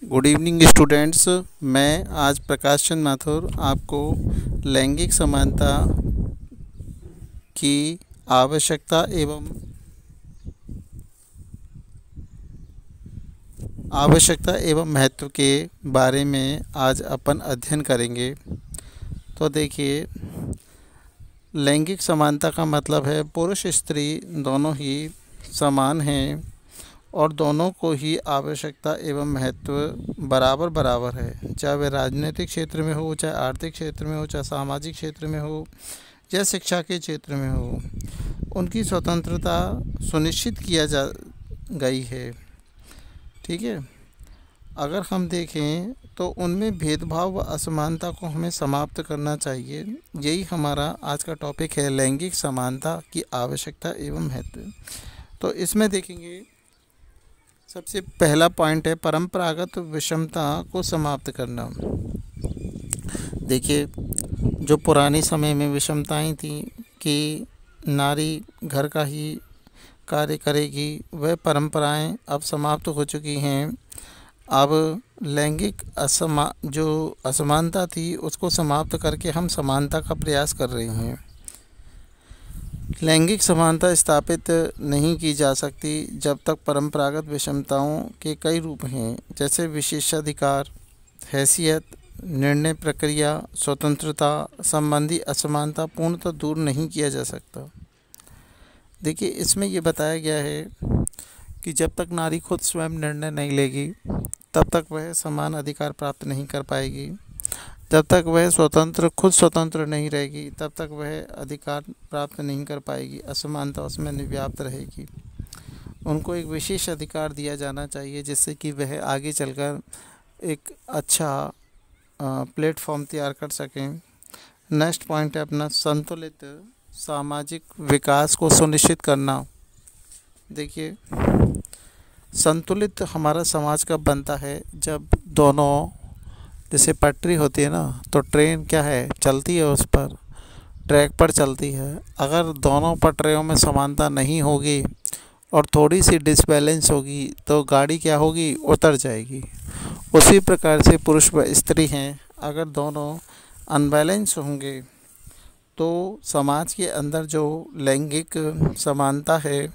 Good evening students. मैं आज प्रकाश चंद माथुर आपको लैंगिक समानता की आवश्यकता एवं महत्व के बारे में आज अपन अध्ययन करेंगे। तो देखिए, लैंगिक समानता का मतलब है पुरुष स्त्री दोनों ही समान हैं और दोनों को ही आवश्यकता एवं महत्व बराबर बराबर है, चाहे वह राजनीतिक क्षेत्र में हो, चाहे आर्थिक क्षेत्र में हो, चाहे सामाजिक क्षेत्र में हो या शिक्षा के क्षेत्र में हो। उनकी स्वतंत्रता सुनिश्चित किया जा गई है। ठीक है, अगर हम देखें तो उनमें भेदभाव व असमानता को हमें समाप्त करना चाहिए। यही हमारा आज का टॉपिक है, लैंगिक समानता की आवश्यकता एवं महत्व। तो इसमें देखेंगे, सबसे पहला पॉइंट है परंपरागत विषमता को समाप्त करना। देखिए, जो पुराने समय में विषमताएं थी कि नारी घर का ही कार्य करेगी, वह परंपराएं अब समाप्त हो चुकी हैं। अब लैंगिक जो असमानता थी उसको समाप्त करके हम समानता का प्रयास कर रहे हैं। लैंगिक समानता स्थापित नहीं की जा सकती जब तक परंपरागत विषमताओं के कई रूप हैं, जैसे विशेषाधिकार, हैसियत, निर्णय प्रक्रिया, स्वतंत्रता संबंधी असमानता पूर्णतः दूर नहीं किया जा सकता। देखिए, इसमें ये बताया गया है कि जब तक नारी खुद स्वयं निर्णय नहीं लेगी तब तक वह समान अधिकार प्राप्त नहीं कर पाएगी। जब तक वह खुद स्वतंत्र नहीं रहेगी तब तक वह अधिकार प्राप्त नहीं कर पाएगी, असमानता उसमें व्याप्त रहेगी। उनको एक विशेष अधिकार दिया जाना चाहिए जिससे कि वह आगे चलकर एक अच्छा प्लेटफॉर्म तैयार कर सकें। नेक्स्ट पॉइंट है अपना संतुलित सामाजिक विकास को सुनिश्चित करना। देखिए, संतुलित हमारा समाज कब बनता है, जब दोनों, जैसे पटरी होती है ना, तो ट्रेन क्या है, चलती है, उस पर ट्रैक पर चलती है। अगर दोनों पटरियों में समानता नहीं होगी और थोड़ी सी डिसबैलेंस होगी तो गाड़ी क्या होगी, उतर जाएगी। उसी प्रकार से पुरुष व स्त्री हैं, अगर दोनों अनबैलेंस होंगे तो समाज के अंदर जो लैंगिक समानता है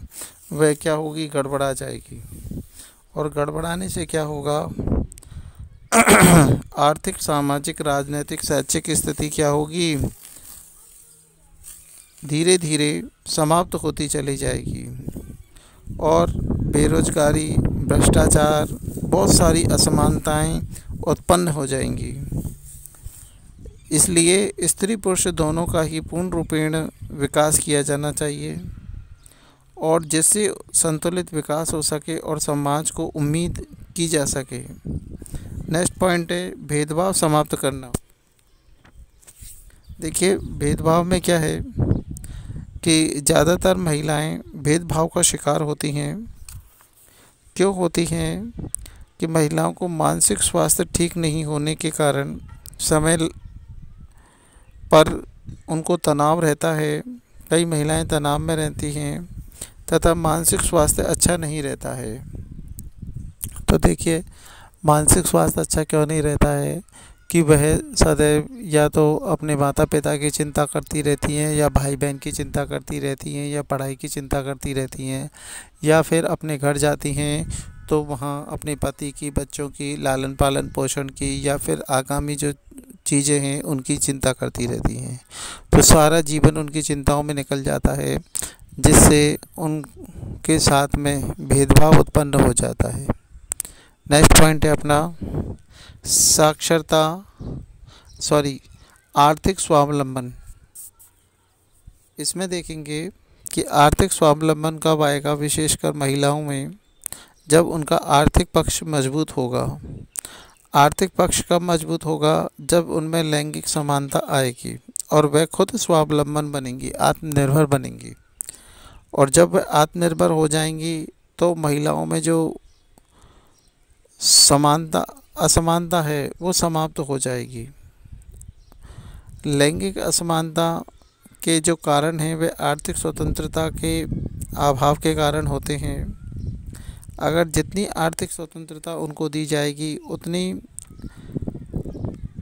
वह क्या होगी, गड़बड़ा जाएगी। और गड़बड़ाने से क्या होगा, आर्थिक, सामाजिक, राजनीतिक, शैक्षिक स्थिति क्या होगी, धीरे धीरे समाप्त होती चली जाएगी और बेरोजगारी, भ्रष्टाचार, बहुत सारी असमानताएं उत्पन्न हो जाएंगी। इसलिए स्त्री पुरुष दोनों का ही पूर्ण रूपेण विकास किया जाना चाहिए और जिससे संतुलित विकास हो सके और समाज को उम्मीद की जा सके। नेक्स्ट पॉइंट है भेदभाव समाप्त करना। देखिए, भेदभाव में क्या है कि ज़्यादातर महिलाएं भेदभाव का शिकार होती हैं। क्यों होती हैं कि महिलाओं को मानसिक स्वास्थ्य ठीक नहीं होने के कारण समय पर उनको तनाव रहता है। कई महिलाएं तनाव में रहती हैं तथा मानसिक स्वास्थ्य अच्छा नहीं रहता है। तो देखिए, मानसिक स्वास्थ्य अच्छा क्यों नहीं रहता है कि वह सदैव या तो अपने माता पिता की चिंता करती रहती हैं, या भाई बहन की चिंता करती रहती हैं, या पढ़ाई की चिंता करती रहती हैं, या फिर अपने घर जाती हैं तो वहाँ अपने पति की, बच्चों की लालन पालन पोषण की, या फिर आगामी जो चीज़ें हैं उनकी चिंता करती रहती हैं। तो सारा जीवन उनकी चिंताओं में निकल जाता है, जिससे उनके साथ में भेदभाव उत्पन्न हो जाता है। नेक्स्ट पॉइंट है अपना आर्थिक स्वावलंबन। इसमें देखेंगे कि आर्थिक स्वावलंबन कब आएगा, विशेषकर महिलाओं में, जब उनका आर्थिक पक्ष मजबूत होगा। आर्थिक पक्ष कब मजबूत होगा, जब उनमें लैंगिक समानता आएगी और वह खुद स्वावलंबन बनेंगी, आत्मनिर्भर बनेंगी। और जब वह आत्मनिर्भर हो जाएंगी तो महिलाओं में जो असमानता है वो समाप्त हो जाएगी। लैंगिक असमानता के जो कारण हैं वे आर्थिक स्वतंत्रता के अभाव के कारण होते हैं। अगर जितनी आर्थिक स्वतंत्रता उनको दी जाएगी उतनी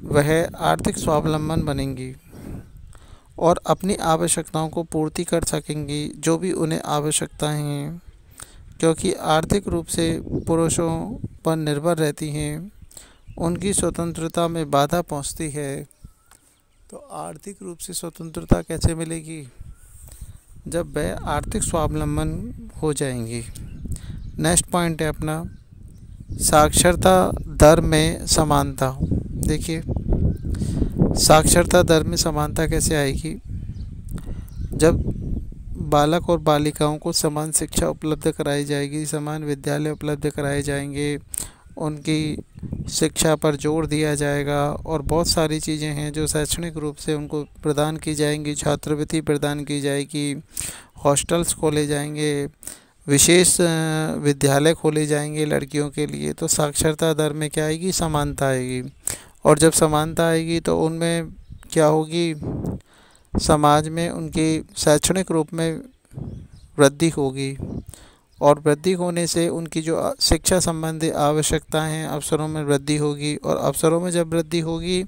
वह आर्थिक स्वावलंबन बनेंगी और अपनी आवश्यकताओं को पूर्ति कर सकेंगी, जो भी उन्हें आवश्यकताएं हैं, क्योंकि आर्थिक रूप से पुरुषों पर निर्भर रहती हैं, उनकी स्वतंत्रता में बाधा पहुंचती है। तो आर्थिक रूप से स्वतंत्रता कैसे मिलेगी? जब वह आर्थिक स्वावलंबन हो जाएंगी। नेक्स्ट पॉइंट है अपना साक्षरता दर में समानता। देखिए, साक्षरता दर में समानता कैसे आएगी? जब बालक और बालिकाओं को समान शिक्षा उपलब्ध कराई जाएगी, समान विद्यालय उपलब्ध कराए जाएंगे, उनकी शिक्षा पर जोर दिया जाएगा और बहुत सारी चीज़ें हैं जो शैक्षणिक रूप से उनको प्रदान की जाएंगी। छात्रवृत्ति प्रदान की जाएगी, हॉस्टल्स खोले जाएंगे, विशेष विद्यालय खोले जाएंगे लड़कियों के लिए। तो साक्षरता दर में क्या आएगी? समानता आएगी। और जब समानता आएगी तो उनमें क्या होगी? समाज में उनकी शैक्षणिक रूप में वृद्धि होगी और वृद्धि होने से उनकी जो शिक्षा संबंधी आवश्यकताएं हैं, अवसरों में वृद्धि होगी और अवसरों में जब वृद्धि होगी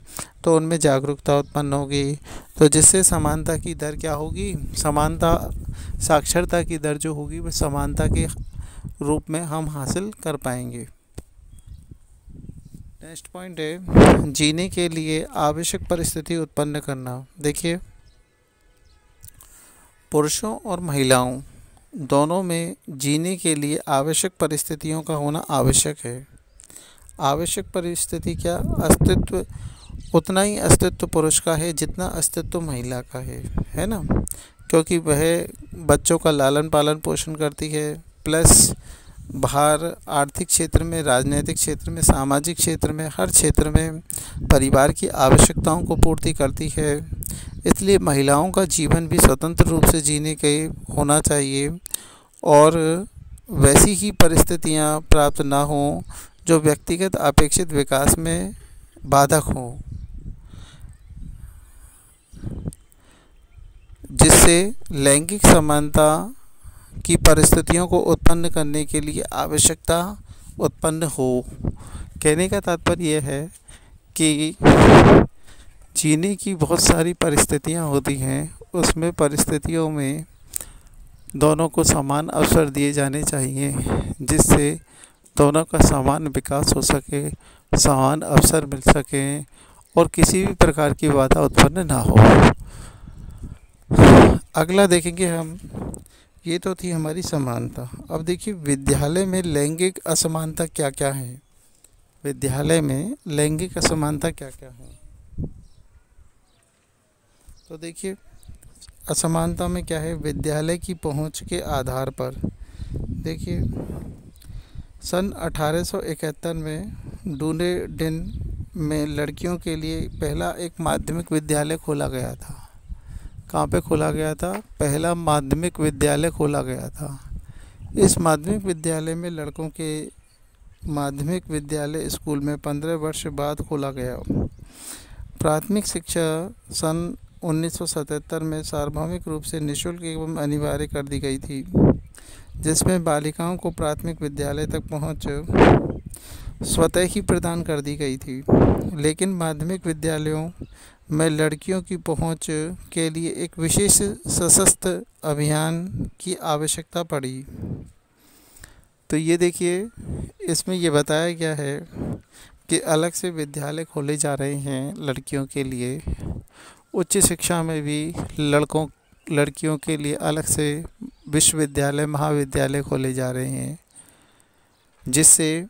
तो उनमें जागरूकता उत्पन्न होगी। तो जिससे समानता की दर क्या होगी? साक्षरता की दर जो होगी वह समानता के रूप में हम हासिल कर पाएंगे। नेक्स्ट पॉइंट है जीने के लिए आवश्यक परिस्थिति उत्पन्न करना। देखिए, पुरुषों और महिलाओं दोनों में जीने के लिए आवश्यक परिस्थितियों का होना आवश्यक है। आवश्यक परिस्थिति क्या? अस्तित्व, उतना ही अस्तित्व पुरुष का है जितना अस्तित्व महिला का है ना? क्योंकि वह बच्चों का लालन पालन पोषण करती है, प्लस बाहर आर्थिक क्षेत्र में, राजनीतिक क्षेत्र में, सामाजिक क्षेत्र में, हर क्षेत्र में परिवार की आवश्यकताओं को पूर्ति करती है। इसलिए महिलाओं का जीवन भी स्वतंत्र रूप से जीने के होना चाहिए और वैसी ही परिस्थितियां प्राप्त ना हों जो व्यक्तिगत अपेक्षित विकास में बाधक हों, जिससे लैंगिक समानता की परिस्थितियों को उत्पन्न करने के लिए आवश्यकता उत्पन्न हो। कहने का तात्पर्य यह है कि जीने की बहुत सारी परिस्थितियां होती हैं, उसमें परिस्थितियों में दोनों को समान अवसर दिए जाने चाहिए, जिससे दोनों का समान विकास हो सके, समान अवसर मिल सकें और किसी भी प्रकार की बाधा उत्पन्न ना हो। अगला देखेंगे हम, ये तो थी हमारी समानता। अब देखिए विद्यालय में लैंगिक असमानता क्या क्या है। विद्यालय में लैंगिक असमानता क्या क्या है? तो देखिए असमानता में क्या है? विद्यालय की पहुंच के आधार पर। देखिए सन 1871 में डुनेडिन में लड़कियों के लिए पहला एक माध्यमिक विद्यालय खोला गया था। कहाँ पे खोला गया था? पहला माध्यमिक विद्यालय खोला गया था। इस माध्यमिक विद्यालय में लड़कों के माध्यमिक विद्यालय स्कूल में 15 वर्ष बाद खोला गया। प्राथमिक शिक्षा सन 1977 में सार्वभौमिक रूप से निःशुल्क एवं अनिवार्य कर दी गई थी, जिसमें बालिकाओं को प्राथमिक विद्यालय तक पहुंच स्वतः ही प्रदान कर दी गई थी। लेकिन माध्यमिक विद्यालयों में लड़कियों की पहुंच के लिए एक विशेष सशस्त्र अभियान की आवश्यकता पड़ी। तो ये देखिए इसमें ये बताया गया है कि अलग से विद्यालय खोले जा रहे हैं लड़कियों के लिए। उच्च शिक्षा में भी लड़कियों के लिए अलग से विश्वविद्यालय, महाविद्यालय खोले जा रहे हैं, जिससे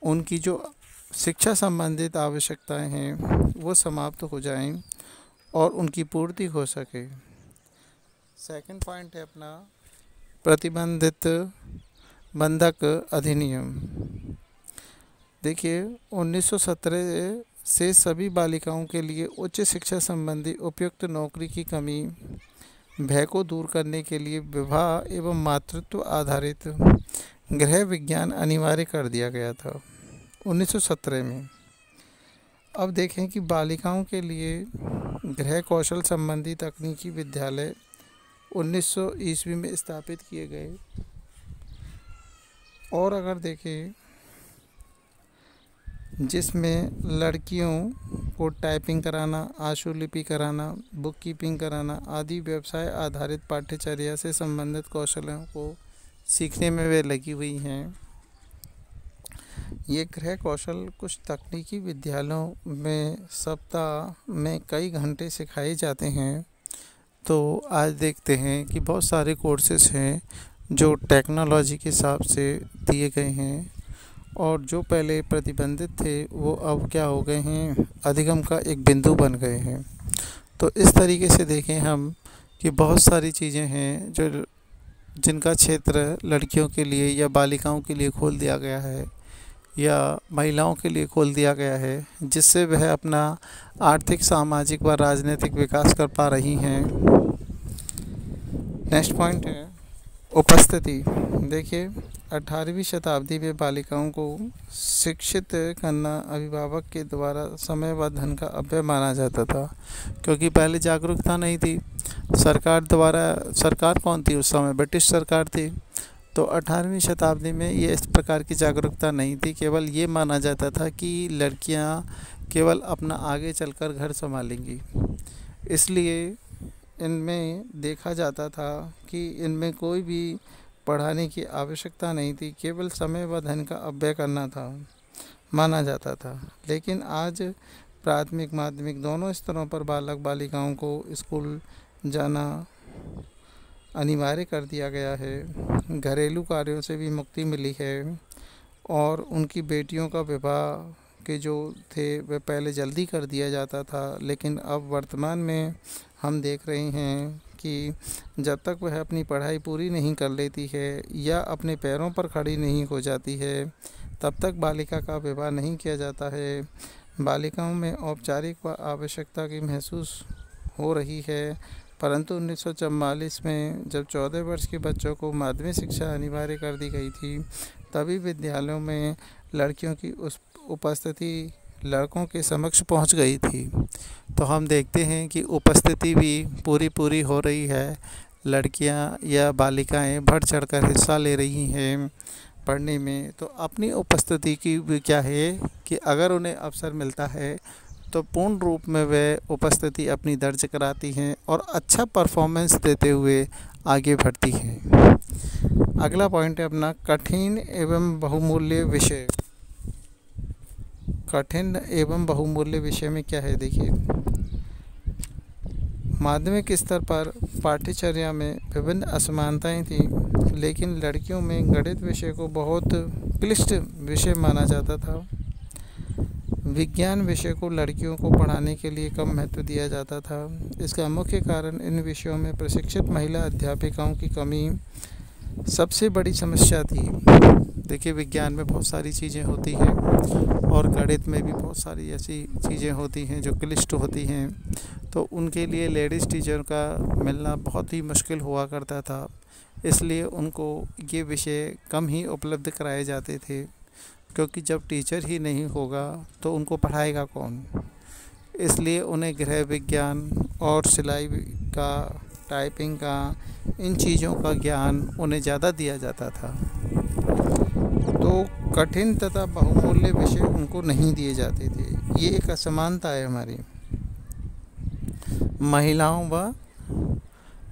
उनकी जो शिक्षा संबंधित आवश्यकताएं हैं वो समाप्त हो जाएं और उनकी पूर्ति हो सके। सेकंड पॉइंट है अपना प्रतिबंधित बंधक अधिनियम। देखिए 1917 से सभी बालिकाओं के लिए उच्च शिक्षा संबंधी उपयुक्त नौकरी की कमी भय को दूर करने के लिए विवाह एवं मातृत्व आधारित गृह विज्ञान अनिवार्य कर दिया गया था 1917 में। अब देखें कि बालिकाओं के लिए गृह कौशल संबंधी तकनीकी विद्यालय 1900 ईस्वी में स्थापित किए गए। और अगर देखें जिसमें लड़कियों को टाइपिंग कराना, आशुलिपि कराना, बुक कीपिंग कराना आदि व्यवसाय आधारित पाठ्यचर्या से संबंधित कौशलों को सीखने में वे लगी हुई हैं। ये गृह कौशल कुछ तकनीकी विद्यालयों में सप्ताह में कई घंटे सिखाए जाते हैं। तो आज देखते हैं कि बहुत सारे कोर्सेस हैं जो टेक्नोलॉजी के हिसाब से दिए गए हैं और जो पहले प्रतिबंधित थे वो अब क्या हो गए हैं, अधिगम का एक बिंदु बन गए हैं। तो इस तरीके से देखें हम कि बहुत सारी चीज़ें हैं जो जिनका क्षेत्र लड़कियों के लिए या बालिकाओं के लिए खोल दिया गया है या महिलाओं के लिए खोल दिया गया है, जिससे वह अपना आर्थिक, सामाजिक व राजनीतिक विकास कर पा रही हैं। नेक्स्ट पॉइंट है उपस्थिति। देखिए 18वीं शताब्दी में बालिकाओं को शिक्षित करना अभिभावक के द्वारा समय व धन का अपव्यय माना जाता था, क्योंकि पहले जागरूकता नहीं थी। सरकार कौन थी उस समय? ब्रिटिश सरकार थी। तो 18वीं शताब्दी में ये इस प्रकार की जागरूकता नहीं थी। केवल ये माना जाता था कि लड़कियां केवल अपना आगे चलकर घर संभालेंगी, इसलिए इनमें देखा जाता था कि इनमें कोई भी पढ़ाने की आवश्यकता नहीं थी, केवल समय व धन का अपव्यय करना था माना जाता था। लेकिन आज प्राथमिक, माध्यमिक दोनों स्तरों पर बालक बालिकाओं को स्कूल जाना अनिवार्य कर दिया गया है। घरेलू कार्यों से भी मुक्ति मिली है और उनकी बेटियों का विवाह के जो थे वह पहले जल्दी कर दिया जाता था, लेकिन अब वर्तमान में हम देख रहे हैं कि जब तक वह अपनी पढ़ाई पूरी नहीं कर लेती है या अपने पैरों पर खड़ी नहीं हो जाती है, तब तक बालिका का विवाह नहीं किया जाता है। बालिकाओं में औपचारिक व आवश्यकता की महसूस हो रही है, परंतु 1944 में जब 14 वर्ष के बच्चों को माध्यमिक शिक्षा अनिवार्य कर दी गई थी, तभी विद्यालयों में लड़कियों की उस उपस्थिति लड़कों के समक्ष पहुंच गई थी। तो हम देखते हैं कि उपस्थिति भी पूरी हो रही है। लड़कियां या बालिकाएं बढ़ चढ़कर हिस्सा ले रही हैं पढ़ने में। तो अपनी उपस्थिति की भी क्या है कि अगर उन्हें अवसर मिलता है तो पूर्ण रूप में वे उपस्थिति अपनी दर्ज कराती हैं और अच्छा परफॉर्मेंस देते हुए आगे बढ़ती हैं। अगला पॉइंट है अपना कठिन एवं बहुमूल्य विषय। कठिन एवं बहुमूल्य विषय में क्या है, देखिए माध्यमिक स्तर पर पाठ्यचर्या में विभिन्न असमानताएं थी, लेकिन लड़कियों में गणित विषय को बहुत क्लिष्ट विषय माना जाता था। विज्ञान विषय को लड़कियों को पढ़ाने के लिए कम महत्व दिया जाता था। इसका मुख्य कारण इन विषयों में प्रशिक्षित महिला अध्यापिकाओं की कमी सबसे बड़ी समस्या थी। देखिए विज्ञान में बहुत सारी चीज़ें होती हैं और गणित में भी बहुत सारी ऐसी चीज़ें होती हैं जो क्लिष्ट होती हैं, तो उनके लिए लेडीज़ टीचर का मिलना बहुत ही मुश्किल हुआ करता था। इसलिए उनको ये विषय कम ही उपलब्ध कराए जाते थे, क्योंकि जब टीचर ही नहीं होगा तो उनको पढ़ाएगा कौन। इसलिए उन्हें गृह विज्ञान और सिलाई का, टाइपिंग का, इन चीज़ों का ज्ञान उन्हें ज़्यादा दिया जाता था। तो कठिन तथा बहुमूल्य विषय उनको नहीं दिए जाते थे। ये एक असमानता है हमारी महिलाओं व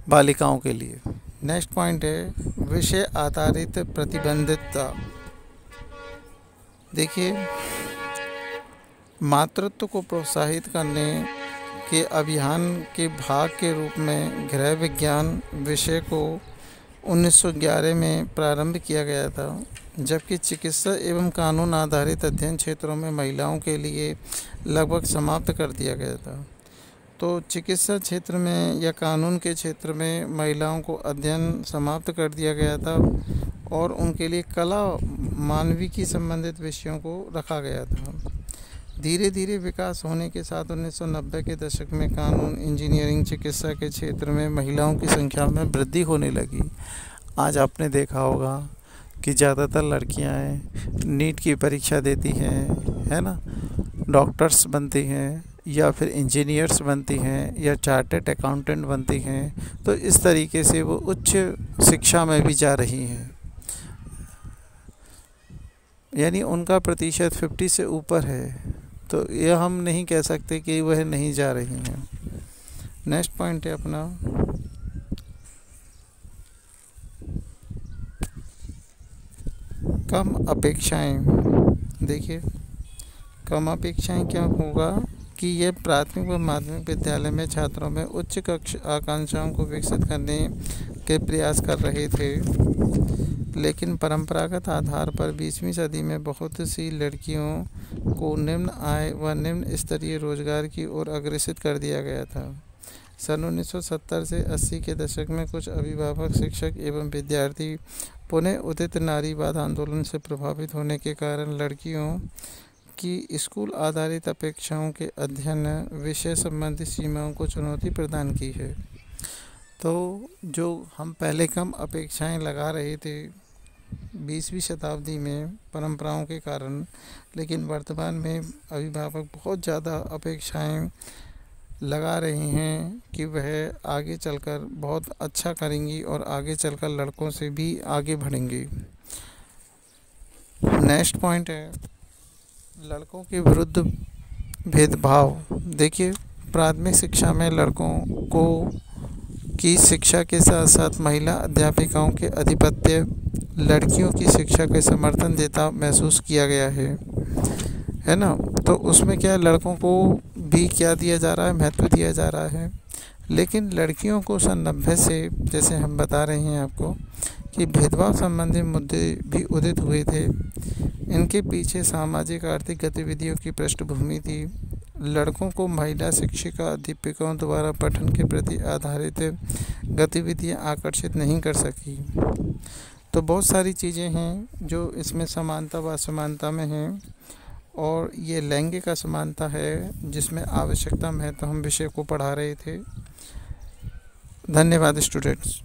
बालिकाओं के लिए। नेक्स्ट पॉइंट है विषय आधारित प्रतिबंधितता। देखिए मातृत्व को प्रोत्साहित करने के अभियान के भाग के रूप में गृह विज्ञान विषय को 1911 में प्रारंभ किया गया था, जबकि चिकित्सा एवं कानून आधारित अध्ययन क्षेत्रों में महिलाओं के लिए लगभग समाप्त कर दिया गया था। तो चिकित्सा क्षेत्र में या कानून के क्षेत्र में महिलाओं को अध्ययन समाप्त कर दिया गया था और उनके लिए कला, मानविकी संबंधित विषयों को रखा गया था। धीरे धीरे विकास होने के साथ 1990 के दशक में कानून, इंजीनियरिंग, चिकित्सा के क्षेत्र में महिलाओं की संख्या में वृद्धि होने लगी। आज आपने देखा होगा कि ज़्यादातर लड़कियां नीट की परीक्षा देती हैं, है ना, डॉक्टर्स बनती हैं या फिर इंजीनियर्स बनती हैं या चार्टर्ड अकाउंटेंट बनती हैं। तो इस तरीके से वो उच्च शिक्षा में भी जा रही हैं। यानी उनका प्रतिशत 50 से ऊपर है, तो यह हम नहीं कह सकते कि वह नहीं जा रही हैं। नेक्स्ट पॉइंट है अपना कम अपेक्षाएं। देखिए, कम अपेक्षाएं क्या होगा कि यह प्राथमिक व माध्यमिक विद्यालय में छात्रों में उच्च कक्षा आकांक्षाओं को विकसित करने के प्रयास कर रहे थे, लेकिन परंपरागत आधार पर 20वीं सदी में बहुत सी लड़कियों को निम्न आय व निम्न स्तरीय रोजगार की ओर अग्रसित कर दिया गया था। सन 1970 से 80 के दशक में कुछ अभिभावक, शिक्षक एवं विद्यार्थी पुनः उदित नारीवाद आंदोलन से प्रभावित होने के कारण लड़कियों की स्कूल आधारित अपेक्षाओं के अध्ययन विषय संबंधी सीमाओं को चुनौती प्रदान की है। तो जो हम पहले कम अपेक्षाएं लगा रहे थे 20वीं शताब्दी में परंपराओं के कारण, लेकिन वर्तमान में अभिभावक बहुत ज़्यादा अपेक्षाएं लगा रहे हैं कि वह आगे चलकर बहुत अच्छा करेंगी और आगे चलकर लड़कों से भी आगे बढ़ेंगी। नेक्स्ट पॉइंट है लड़कों के विरुद्ध भेदभाव। देखिए, प्राथमिक शिक्षा में लड़कों को की शिक्षा के साथ साथ महिला अध्यापिकाओं के आधिपत्य लड़कियों की शिक्षा के समर्थन देता महसूस किया गया है ना। तो उसमें क्या लड़कों को भी क्या दिया जा रहा है, महत्व दिया जा रहा है। लेकिन लड़कियों को सन 90 से, जैसे हम बता रहे हैं आपको, कि भेदभाव संबंधी मुद्दे भी उदित हुए थे। इनके पीछे सामाजिक आर्थिक गतिविधियों की पृष्ठभूमि थी। लड़कों को महिला शिक्षिका अध्यापिकाओं द्वारा पठन के प्रति आधारित गतिविधियां आकर्षित नहीं कर सकी। तो बहुत सारी चीज़ें हैं जो इसमें समानता व असमानता में हैं, और ये लैंगिक असमानता है जिसमें आवश्यकता महत्व हम विषय को पढ़ा रहे थे। धन्यवाद स्टूडेंट्स।